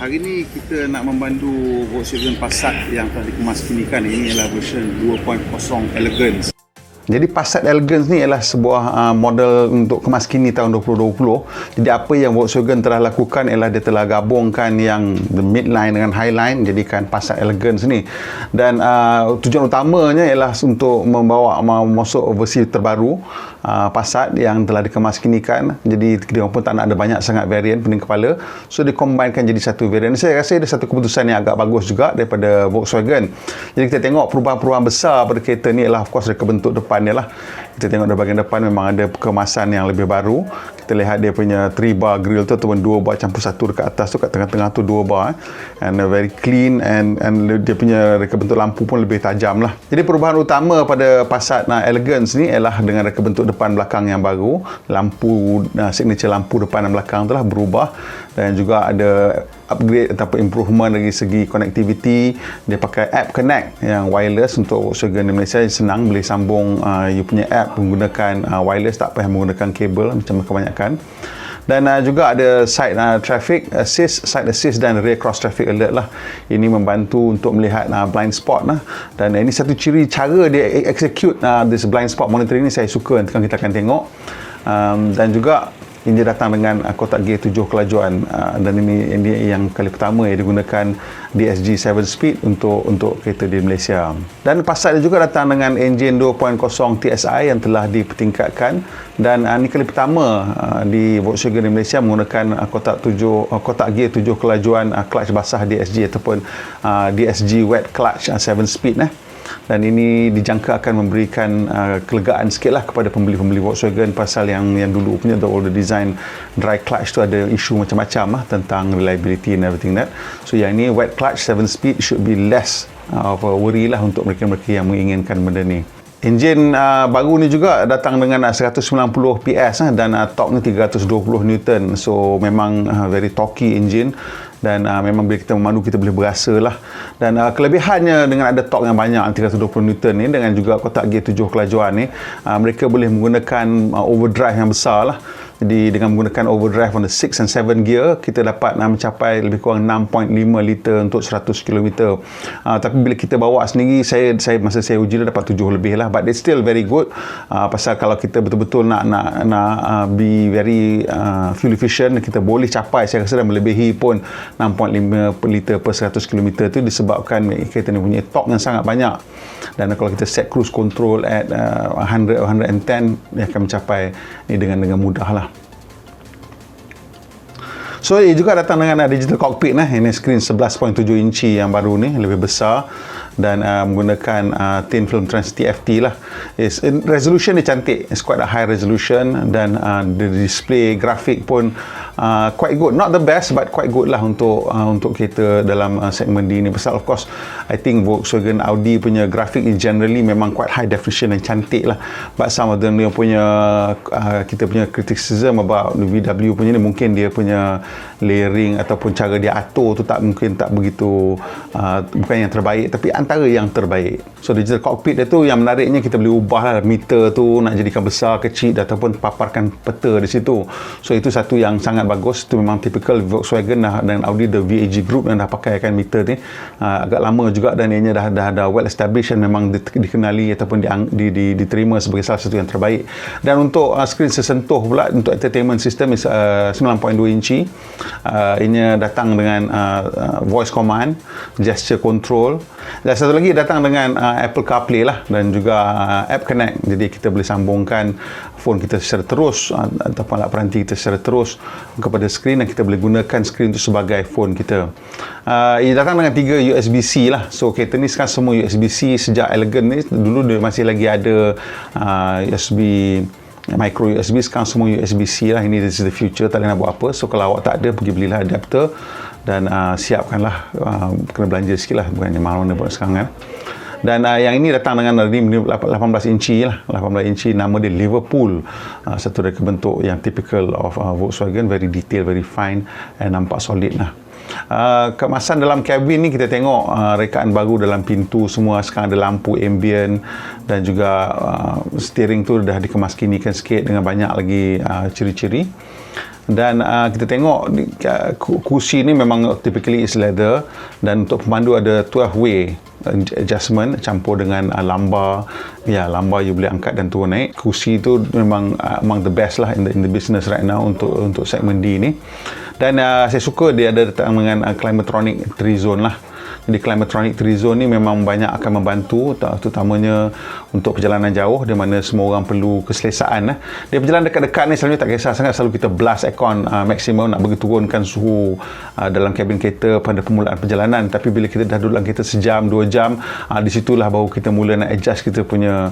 Hari ni kita nak membantu Volkswagen Passat yang telah dikemas-kinikan. Ini ialah version 2.0 Elegance. Jadi Passat Elegance ni ialah sebuah model untuk kemas-kini tahun 2020. Jadi apa yang Volkswagen telah lakukan ialah dia telah gabungkan yang the midline dengan highline, jadikan Passat Elegance ni. Dan tujuan utamanya ialah untuk membawa masuk versi terbaru Passat yang telah dikemas-kinikan. Jadi dia pun tak nak ada banyak sangat varian pening kepala, so dia combinekan jadi satu varian. Saya rasa ada satu keputusan yang agak bagus juga daripada Volkswagen. Jadi kita tengok perubahan-perubahan besar pada kereta ni ialah of course dari bentuk depan dia lah. Kita tengok dari bahagian depan memang ada kemasan yang lebih baru. Kita lihat dia punya 3 bar grill tu ataupun 2 bar campur satu dekat atas tu, kat tengah-tengah tu 2 bar and very clean, and dia punya reka bentuk lampu pun lebih tajam lah. Jadi perubahan utama pada Passat Elegance ni ialah dengan reka bentuk depan belakang yang baru. Lampu signature lampu depan dan belakang tu lah berubah, dan juga ada upgrade ataupun improvement dari segi connectivity. Dia pakai app connect yang wireless untuk Volkswagen di Malaysia. Senang boleh sambung you punya app menggunakan wireless, tak payah menggunakan kabel macam kebanyakan. Dan juga ada side traffic assist, side assist dan rear cross traffic alert lah. Ini membantu untuk melihat blind spot lah. Dan ini satu ciri cara dia execute this blind spot monitoring ni saya suka, nanti kita akan tengok. Dan juga ini datang dengan kotak gear 7 kelajuan, dan ini yang kali pertama yang digunakan DSG 7 speed untuk kereta di Malaysia. Dan Passat juga datang dengan enjin 2.0 TSI yang telah dipertingkatkan, dan ini kali pertama di Volkswagen di Malaysia menggunakan kotak gear 7 kelajuan clutch basah DSG ataupun DSG wet clutch 7 speed . Dan ini dijangka akan memberikan kelegaan sikit lah kepada pembeli-pembeli Volkswagen, pasal yang dulu punya the older design dry clutch tu ada isu macam-macam lah tentang reliability and everything that. So yang ini wet clutch 7 speed should be less of a worry lah untuk mereka-mereka yang menginginkan benda ni. Enjin baru ni juga datang dengan 190 PS dan torque ni 320 Newton. So memang very torquey engine, dan memang bila kita memandu kita boleh berasa lah. Dan kelebihannya dengan ada torque yang banyak 320 Newton ni, dengan juga kotak gear 7 kelajuan ni, mereka boleh menggunakan overdrive yang besar lah. Jadi dengan menggunakan overdrive on the 6 and 7 gear, kita dapat mencapai lebih kurang 6.5 liter untuk 100 km. Tapi bila kita bawa sendiri, saya masa saya uji dapat 7 lebih lah, but it's still very good. Pasal kalau kita betul-betul nak be very fuel efficient, kita boleh capai, saya rasa dah melebihi pun 6.5 liter per 100 km tu, disebabkan kereta ni punya torque yang sangat banyak. Dan kalau kita set cruise control at 100 or 110, dia akan mencapai ni dengan mudah lah. So ia juga datang dengan digital cockpit lah. Ini skrin 11.7 inci yang baru ni, lebih besar, dan menggunakan thin film trans TFT lah. Resolution dia cantik, it's quite a high resolution, dan the display grafik pun quite good, not the best but quite good lah untuk kereta dalam segmen D ni. Pasal of course I think Volkswagen, Audi punya grafik generally memang quite high definition dan cantik lah, but some of them dia punya kita punya criticism about the VW punya ni, mungkin dia punya layering ataupun cara dia atur tu tak begitu bukan yang terbaik, tapi antara yang terbaik. So digital cockpit dia tu yang menariknya, kita boleh ubah lah meter tu nak jadikan besar, kecil, ataupun paparkan peta di situ. So itu satu yang sangat bagus. Itu memang typical Volkswagen dan Audi, the VAG group yang dah pakaikan meter ni agak lama juga, dan ianya dah well established dan memang dikenali ataupun diterima sebagai salah satu yang terbaik. Dan untuk skrin sesentuh pula, untuk entertainment system is 9.2 inci. Ianya datang dengan voice command, gesture control, dan satu lagi datang dengan Apple CarPlay lah, dan juga App Connect. Jadi kita boleh sambungkan phone kita secara terus ataupun alat peranti kita secara terus kepada skrin, dan kita boleh gunakan skrin itu sebagai phone kita. Ia datang dengan 3 USB-C lah. So kereta ni sekarang semua USB-C. Sejak Elegance ni, dulu dia masih lagi ada USB micro USB, sekarang semua USB-C lah. Ini this is the future, tak boleh nak buat apa. So kalau awak tak ada, pergi belilah adapter dan siapkanlah, kena belanja sikit lah, bukannya mahal-mahal buat sekarang kan. Dan yang ini datang dengan rim 18 inci lah, 18 inci, nama dia Liverpool. Satu dari bentuk yang typical of Volkswagen, very detail, very fine, and nampak solid lah. Kemasan dalam kabin ni kita tengok rekaan baru dalam pintu semua. Sekarang ada lampu ambient, dan juga steering tu dah dikemas-kinikan sikit dengan banyak lagi ciri-ciri. Dan kita tengok kursi ni memang typically is leather, dan untuk pemandu ada 12 way adjustment campur dengan lambar. Lambar you boleh angkat dan turun naik. Kursi tu memang among the best lah in the business right now untuk segmen D ni. Dan saya suka dia ada datang dengan climatronic 3 zone lah. Jadi climatronic 3 zone ni memang banyak akan membantu, terutamanya untuk perjalanan jauh di mana semua orang perlu keselesaan. Dia perjalanan dekat-dekat ni selalunya tak kisah sangat, selalu kita blast aircon maksimum nak bagi turunkan suhu dalam kabin kereta pada permulaan perjalanan. Tapi bila kita dah duduk dalam kereta sejam, 2 jam, di situlah baru kita mula nak adjust kita punya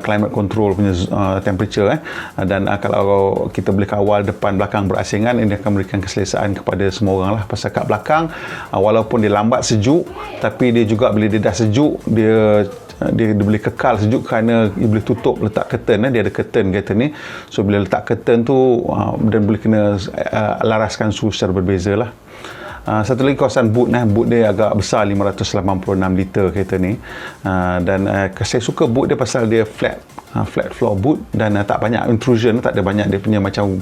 climate control punya temperature. Dan kalau kita boleh kawal depan belakang berasingan, ini akan memberikan keselesaan kepada semua orang lah. Pasal kat belakang walaupun dia lambat sejuk, tapi dia juga bila dia dah sejuk, dia boleh kekal sejuk kerana dia boleh tutup letak curtain. Dia ada curtain kereta ni, so bila letak curtain tu dan boleh kena laraskan suhu secara berbeza lah. Satu lagi kawasan boot dia agak besar, 586 liter kereta ni. Dan saya suka boot dia pasal dia flat floor boot dan tak banyak intrusion, tak ada banyak dia punya macam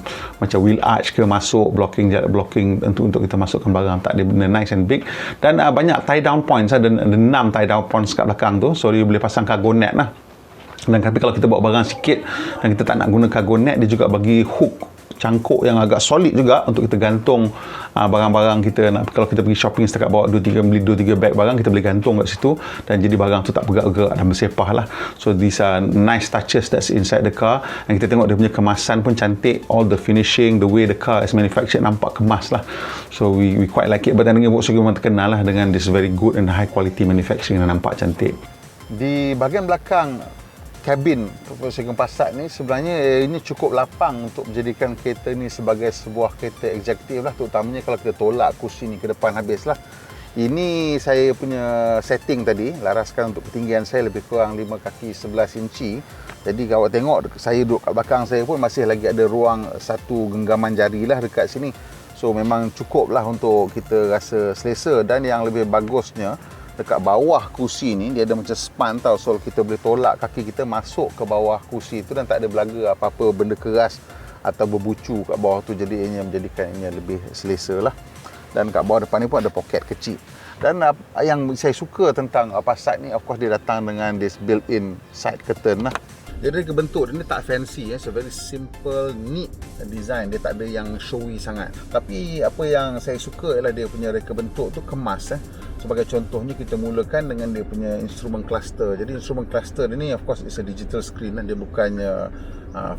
wheel arch ke masuk blocking untuk kita masukkan barang, tak ada benda nice and big. Dan banyak tie down points, ada 6 tie down points kat belakang tu, so you boleh pasang cargo net lah. Dan tapi kalau kita bawa barang sikit dan kita tak nak guna cargo net, dia juga bagi hook cangkuk yang agak solid juga untuk kita gantung barang-barang kita. Kalau kita pergi shopping setakat bawa 2-3 bag barang, kita boleh gantung kat situ dan jadi barang tu tak bergerak-gerak dan bersepah lah. So these are nice touches that's inside the car. Dan kita tengok dia punya kemasan pun cantik, all the finishing, the way the car is manufactured nampak kemas lah. So we quite like it. But then again, Volkswagen memang terkenal lah dengan this very good and high quality manufacturing yang nampak cantik. Di bahagian belakang kabin Volkswagen Passat ni sebenarnya ini cukup lapang untuk menjadikan kereta ni sebagai sebuah kereta eksekutif lah, terutamanya kalau kita tolak kursi ni ke depan habis lah. Ini saya punya setting tadi, laraskan untuk ketinggian saya lebih kurang 5 kaki 11 inci. Jadi kalau tengok saya duduk kat belakang saya pun masih lagi ada ruang satu genggaman jari lah dekat sini. So memang cukup lah untuk kita rasa selesa. Dan yang lebih bagusnya, dekat bawah kursi ni dia ada macam span tau, so kita boleh tolak kaki kita masuk ke bawah kursi tu dan tak ada belaga apa-apa benda keras atau berbucu kat bawah tu, jadi ianya menjadikannya lebih selesa lah. Dan kat bawah depan ni pun ada poket kecil. Dan yang saya suka tentang Passat ni, of course dia datang dengan this built-in side curtain lah. Jadi reka bentuk dia ni tak fancy, so very simple, neat design. Dia tak ada yang showy sangat. Tapi apa yang saya suka ialah dia punya reka bentuk tu kemas. Sebagai contohnya, kita mulakan dengan dia punya instrument cluster. Jadi instrument cluster ni of course is a digital screen, dia bukannya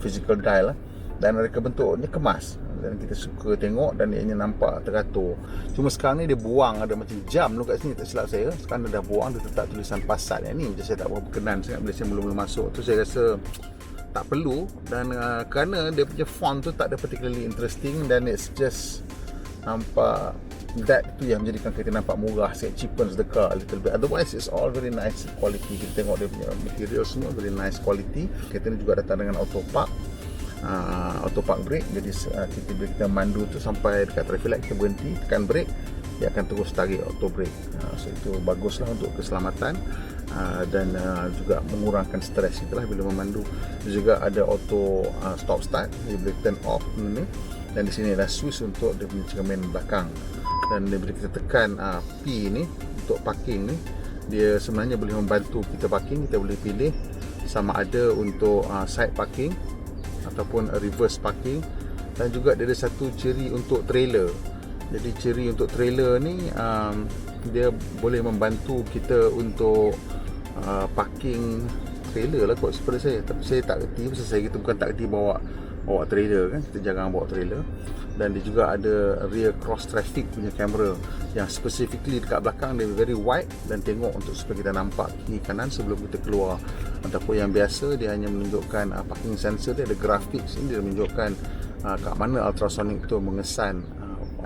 physical dial. Dan reka bentuknya kemas dan kita suka tengok dan dia nampak teratur. Cuma sekarang ni dia buang ada macam jam kat sini, tak silap saya. Sekarang dia dah buang, dia letak tulisan Passat yang ni. Macam saya tak berapa berkenan sangat bila saya mula-mula masuk tu. Saya rasa tak perlu, dan kerana dia punya font tu tak ada particularly interesting, dan it's just nampak that tu yang menjadikan kereta nampak murah. It cheapens the car a little bit. Otherwise it's all very nice quality. Kita tengok dia punya material semua very nice quality. Kereta ni juga datang dengan auto park brake. Jadi kita mandu tu sampai dekat traffic light, kita berhenti, tekan brake, dia akan terus tarik auto brake. So itu baguslah untuk keselamatan dan juga mengurangkan stres kita lah bila memandu. Juga ada auto stop start, dia boleh turn off ni. Dan di sini ada switch untuk dia punya cermin belakang. Dan bila kita tekan P ni untuk parking ni, dia sebenarnya boleh membantu kita parking. Kita boleh pilih sama ada untuk side parking ataupun reverse parking. Dan juga dia ada satu ciri untuk trailer. Jadi ciri untuk trailer ni dia boleh membantu kita untuk parking trailer lah kot seperti saya. Tapi saya tak kerti, pasal kita bukan tak kerti bawa trailer kan, kita jarang bawa trailer. Dan dia juga ada rear cross traffic punya kamera yang specifically dekat belakang, dia very wide dan tengok untuk supaya kita nampak kiri kanan sebelum kita keluar. Ataupun yang biasa dia hanya menunjukkan parking sensor, dia ada graphics ini, dia menunjukkan kat mana ultrasonic tu mengesan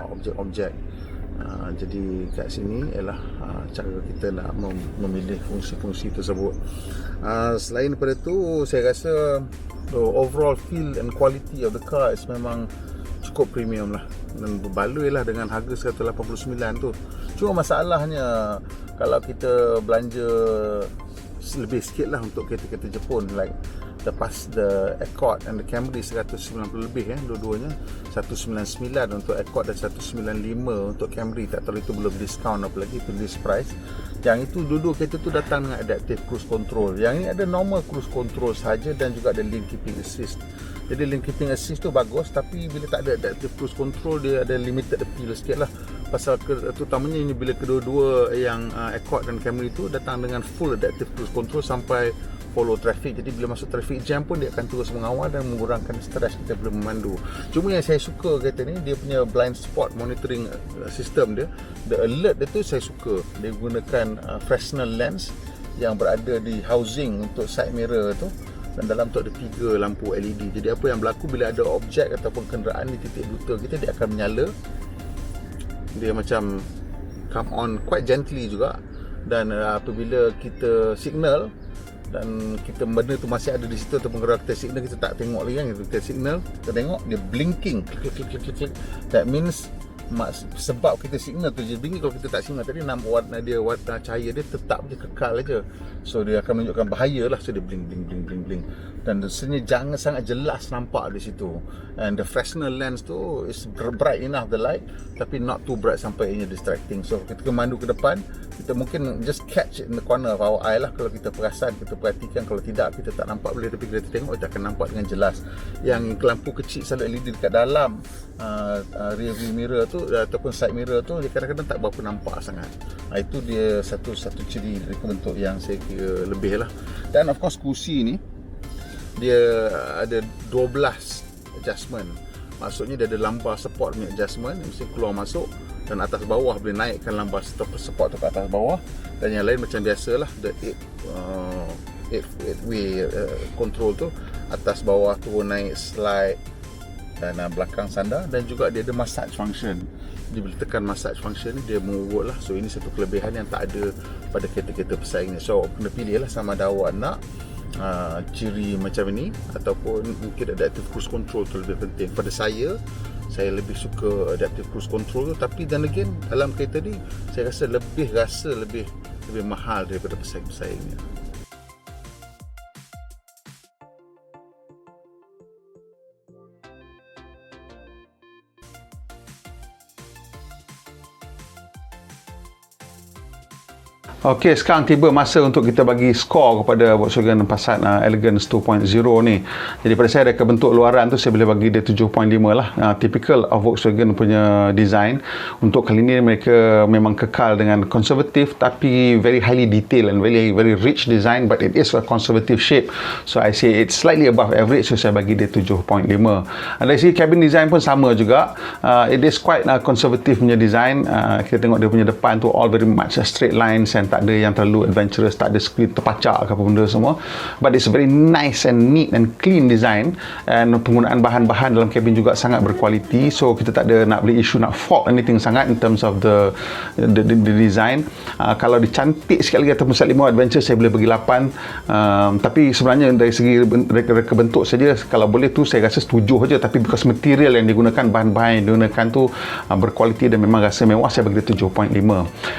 objek-objek. Jadi kat sini ialah cara kita nak memilih fungsi-fungsi tersebut. Selain daripada tu, saya rasa overall feel and quality of the car is memang cukup premium lah, dan berbaloi lah dengan harga 189 tu. Cuma masalahnya kalau kita belanja lebih sikit lah untuk kereta-kereta Jepun, like the Accord and the Camry 190 lebih dua-duanya. 199 untuk Accord dan 195 untuk Camry. Tak tahu itu belum diskaun apa lagi, itu list price. Yang itu dua-dua kereta tu datang dengan adaptive cruise control. Yang ini ada normal cruise control saja dan juga ada lane keeping assist. Jadi lane keeping assist tu bagus, tapi bila tak ada adaptive cruise control dia ada limited appeal sikit lah. Pasal terutamanya ini bila kedua-dua yang Accord dan Camry tu datang dengan full adaptive cruise control sampai follow traffic. Jadi bila masuk traffic jam pun dia akan terus mengawal dan mengurangkan stres kita bila memandu. Cuma yang saya suka kereta ni, dia punya blind spot monitoring system dia, the alert dia tu saya suka. Dia gunakan Fresnel lens yang berada di housing untuk side mirror tu, dan dalam tu ada 3 lampu LED. Jadi apa yang berlaku bila ada objek ataupun kenderaan di titik buta kita, dia akan menyala. Dia macam come on quite gently juga. Dan apabila kita signal dan kita benda tu masih ada di situ ataupun kalau kita signal kita tak tengok lagi kan, kita signal, kita tengok dia blinking, klik klik klik klik. That means sebab kita signal tu je blinking. Kalau kita tak signal tadi, warna cahaya dia tetap je kekal aja. So dia akan menunjukkan bahaya lah. So dia bling bling bling bling bling. Dan sebenarnya jangan sangat jelas nampak di situ. And the Fresnel lens tu is bright enough the light, tapi not too bright sampai ianya distracting. So ketika mandu ke depan, kita mungkin just catch in the corner of our eye lah. Kalau kita perasan, kita perhatikan. Kalau tidak, kita tak nampak boleh, tapi bila kita tengok, kita akan nampak dengan jelas. Yang lampu kecil selalu LED dekat dalam rear view mirror tu ataupun side mirror tu, dia kadang-kadang tak berapa nampak sangat. Itu dia satu ciri dari bentuk yang saya kira lebih lah. Dan of course kursi ni dia ada 12 adjustment. Maksudnya dia ada lambar support punya adjustment, mesti keluar masuk, dan atas bawah boleh naikkan lambar support tu ke atas bawah. Dan yang lain macam biasalah, the 8-way control tu, atas bawah turun naik slide dan belakang sandar. Dan juga dia ada massage function. Dia bila tekan massage function ni, dia mengurut lah. So ini satu kelebihan yang tak ada pada kereta-kereta pesaingnya. So kena pilih lah sama ada awak nak ciri macam ini ataupun mungkin adaptive cruise control tu lebih penting. Pada saya lebih suka adaptive cruise control tu, tapi dan again dalam kereta ni saya rasa lebih mahal daripada pesaing-pesaingnya. Okey, sekarang tiba masa untuk kita bagi skor kepada Volkswagen Passat Elegance 2.0 ni. Jadi pada saya reka bentuk luaran tu saya boleh bagi dia 7.5 lah. Typical of Volkswagen punya design. Untuk kali ni mereka memang kekal dengan konservatif tapi very highly detailed and very rich design, but it is a conservative shape. So I say it's slightly above average, so saya bagi dia 7.5. Dari segi cabin design pun sama juga. It is quite conservative punya design. Kita tengok dia punya depan tu all very much straight lines and tak ada yang terlalu adventurous, tak ada skrin terpacak ke apa benda semua, but it's very nice and neat and clean design, and penggunaan bahan-bahan dalam kabin juga sangat berkualiti. So kita tak ada nak beli isu nak fault anything sangat in terms of the design. Kalau dicantik sekali lagi ataupun set 5 adventure, saya boleh bagi 8. Tapi sebenarnya dari segi reka bentuk saja, kalau boleh tu saya rasa 7 saja, tapi because material yang digunakan, bahan-bahan yang digunakan tu berkualiti dan memang rasa mewah, saya bagi dia 7.5.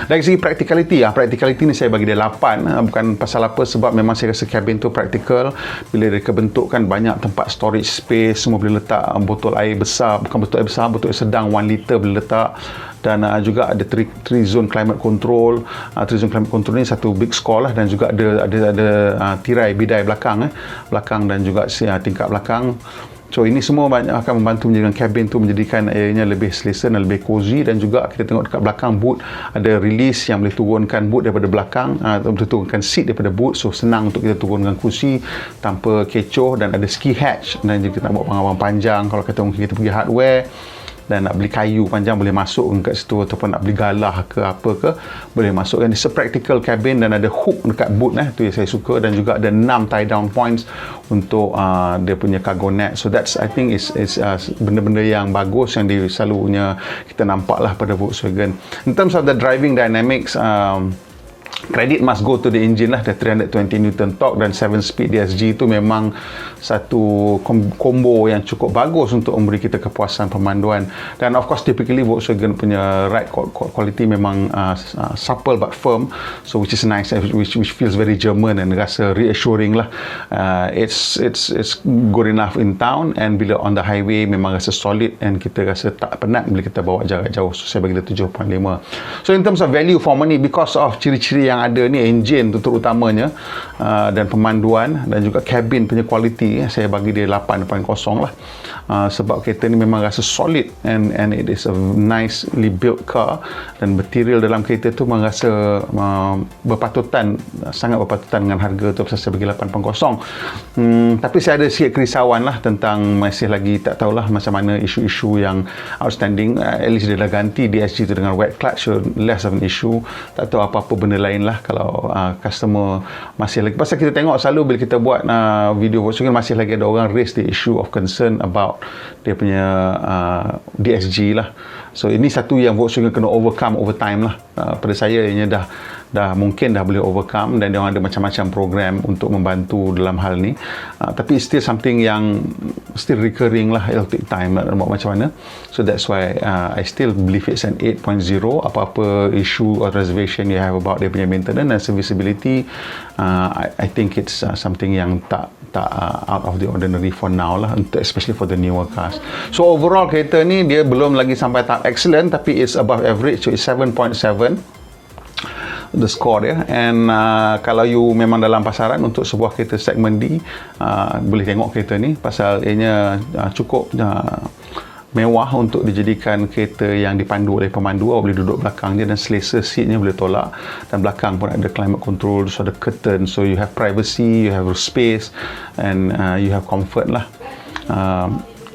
Dari segi practicality ni saya bagi dia 8. Bukan pasal apa, sebab memang saya rasa kabin tu praktikal. Bila dia kebentukkan banyak tempat storage space, semua boleh letak botol air besar, bukan botol air besar, botol air sedang 1 liter boleh letak. Dan juga ada 3 zone climate control. 3 zone climate control ni satu big score lah. Dan juga ada tirai bidai belakang dan juga tingkap belakang. So ini semua banyak akan membantu menjadikan kabin tu menjadikan airnya lebih selesa dan lebih cozy. Dan juga kita tengok dekat belakang boot ada release yang boleh turunkan boot daripada belakang, boleh turunkan seat daripada boot. So senang untuk kita turunkan kursi tanpa kecoh. Dan ada ski hatch, dan jika kita nak buat pengawal panjang, kalau kata mungkin kita pergi hardware dan nak beli kayu panjang, boleh masuk dekat situ, ataupun nak beli galah ke apa ke, boleh masuk. Dan it's a practical cabin dan ada hook dekat boot tu yang saya suka. Dan juga ada 6 tie down points untuk dia punya cargo net. So that's, I think is benda-benda yang bagus yang selalunya kita nampak lah pada Volkswagen. In terms of the driving dynamics, credit must go to the engine lah. The 320 Newton torque dan 7 speed DSG tu memang satu combo yang cukup bagus untuk memberi kita kepuasan pemanduan. Dan of course typically Volkswagen punya ride quality memang supple but firm, so which is nice, which feels very German and rasa reassuring lah. It's good enough in town, and bila on the highway memang rasa solid and kita rasa tak penat bila kita bawa jarak jauh. So saya bagi dia 7.5. So in terms of value for money, because of ciri-ciri yang ada ni, engine tu terutamanya, dan pemanduan dan juga cabin punya quality, saya bagi dia 8.0 lah. Sebab kereta ni memang rasa solid and it is a nicely built car, dan material dalam kereta tu memang rasa sangat berpatutan dengan harga tu, pasal saya bagi 8.0. Tapi saya ada sikit kerisauan lah tentang, masih lagi tak tahulah macam mana isu-isu yang outstanding. At least dia dah ganti DSG tu dengan wet clutch, so less of an issue. Tak tahu apa-apa benda lain lah kalau customer masih lagi, pasal kita tengok selalu bila kita buat video Volkswagen, masih lagi ada orang raise the issue of concern about dia punya DSG lah. So ini satu yang Volkswagen kena overcome over time lah. Pada saya ianya dah mungkin dah boleh overcome, dan dia orang ada macam-macam program untuk membantu dalam hal ni, tapi still something yang still recurring lah. It'll take time nak buat macam mana. So that's why I still believe it's an 8.0. Apa-apa issue or reservation you have about dia punya maintenance dan serviceability, I think it's something yang tak out of the ordinary for now lah, especially for the newer cars. So overall kereta ni dia belum lagi sampai tahap excellent, tapi it's above average, so it's 7.7 the score dia. And kalau you memang dalam pasaran untuk sebuah kereta segmen D, boleh tengok kereta ni, pasal ianya cukup mewah untuk dijadikan kereta yang dipandu oleh pemandu. Awak boleh duduk belakang dia dan selesa, seatnya boleh tolak, dan belakang pun ada climate control, so ada curtain, so you have privacy, you have space, and you have comfort lah.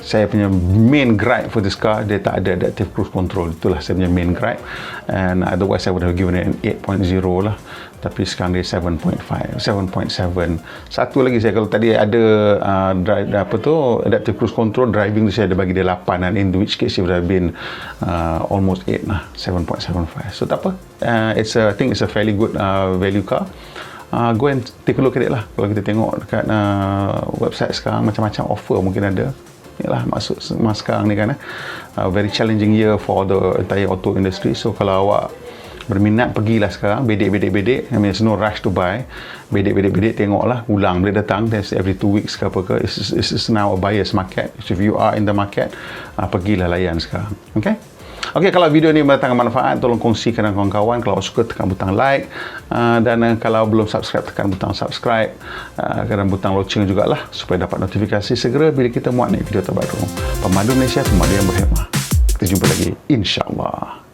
Saya punya main gripe for this car, dia tak ada adaptive cruise control. Itulah saya punya main gripe, and otherwise I would have given it an 8.0 lah. Tapi sekarang dia 7.7. Satu lagi, saya kalau tadi ada adaptive cruise control, driving tu saya ada bagi dia 8, and in which case it would have been almost 8 lah, 7.75. So tak apa, I think it's a fairly good value car. Go and take a look at it lah. Kalau kita tengok dekat website sekarang, macam-macam offer mungkin ada. Yalah, maksud sekarang ni kan, very challenging year for the entire auto industry. So kalau awak berminat, pergilah sekarang, bedek. I mean, there's no rush to buy. Bedek, tengoklah, ulang boleh datang, there's every 2 weeks ke apa ke. It's now a buyer's market. So if you are in the market, pergilah layan sekarang. Okay, kalau video ni mendatangkan manfaat, tolong kongsikan dengan kawan-kawan. Kalau suka, tekan butang like, dan kalau belum subscribe, tekan butang subscribe, dan butang lonceng jugalah, supaya dapat notifikasi segera bila kita muat video terbaru. Pemandu Malaysia, pemandu yang berhemah. Kita jumpa lagi, insyaAllah.